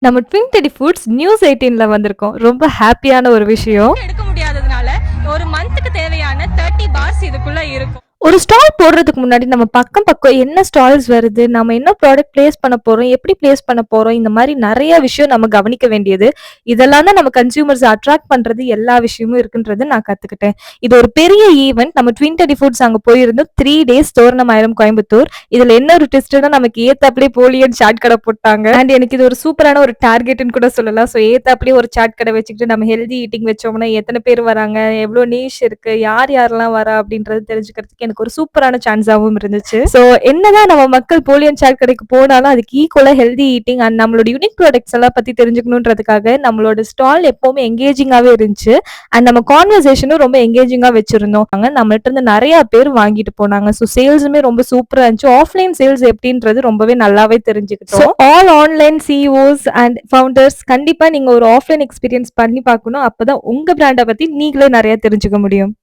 நம்ம twin teddy foods news 18ல வந்திருக்கோம். ரொம்ப ஹாப்பியான ஒரு விஷயம். எடுக்க முடியாததுனால ஒரு மந்த்துக்கு தேவையான 30 பார்ஸ் இதுக்குள்ள இருக்கும். ஒரு ஸ்டால் போடுறதுக்கு முன்னாடி நம்ம பக்கம் பக்கம் என்ன ஸ்டால்ஸ் வருது, நம்ம என்ன ப்ராடக்ட் பிளேஸ் பண்ண போறோம், எப்படி பிளேஸ் பண்ண போறோம், இந்த மாதிரி நிறைய விஷயம் நம்ம கவனிக்க வேண்டியது. இதெல்லாம் தான் நம்ம கன்சியூமர்ஸ் அட்ராக்ட் பண்றது எல்லா விஷயமும் இருக்குன்றது நான் கத்துக்கிட்டேன். இது ஒரு பெரிய ஈவென்ட். நம்ம ட்வின் டெடி ஃபுட்ஸ் அங்க போயிருந்தோம். 3 டேஸ் தோரணமாயிரம் கோயம்புத்தூர். இதுல என்ன ஒரு ட்விஸ்ட்னா நமக்கு ஏத்தாப்லயே போலியன் சாட் கடை போட்டாங்க. அண்ட் எனக்கு இது ஒரு சூப்பரான ஒரு டார்கெட்னு கூட சொல்லலாம். ஸோ ஏத்தாப்லயே ஒரு சாட் கடை வச்சுக்கிட்டு நம்ம ஹெல்தி ஈட்டிங் வச்சோம்னா எத்தனை பேர் வராங்க, எவ்வளோ நீஷ் இருக்கு, யார் யாரெல்லாம் வரா அப்படின்றது தெரிஞ்சுக்கிறதுக்கு எனக்கு ஒரு சூப்பரான சான்ஸாவும் இருந்துச்சு. சோ என்னதான் நம்ம மக்கள் போலியன் சாட் கடைக்கு போனாலும் அதுக்கு ஈக்குவலா ஹெல்தி ஈட்டிங் அண்ட் நம்மளோட யூனிக் ப்ராடக்ட்ஸ் எல்லாம் பத்தி தெரிஞ்சுக்கணுன்றதுக்காக நம்மளோட ஸ்டால் எப்பவுமே எங்கேஜிங்காவே இருந்துச்சு. அண்ட் நம்ம கான்வர்சேஷனும் ரொம்ப எங்கேஜிங்கா வச்சிருந்தோம். நம்மள்ட்ட இருந்து நிறைய பேர் வாங்கிட்டு போனாங்க. ஸோ சேல்ஸுமே ரொம்ப சூப்பரா இருந்துச்சு. ஆஃப்லைன் சேல்ஸ் எப்படின்றது ரொம்பவே நல்லாவே தெரிஞ்சுக்கிட்டோம். All online CEOs and founders கண்டிப்பா நீங்க ஒரு ஆஃப்லைன் எக்ஸ்பீரியன்ஸ் பண்ணி பார்க்கணும். அப்பதான் உங்க பிராண்டை பத்தி நீங்களே நிறைய தெரிஞ்சுக்க முடியும்.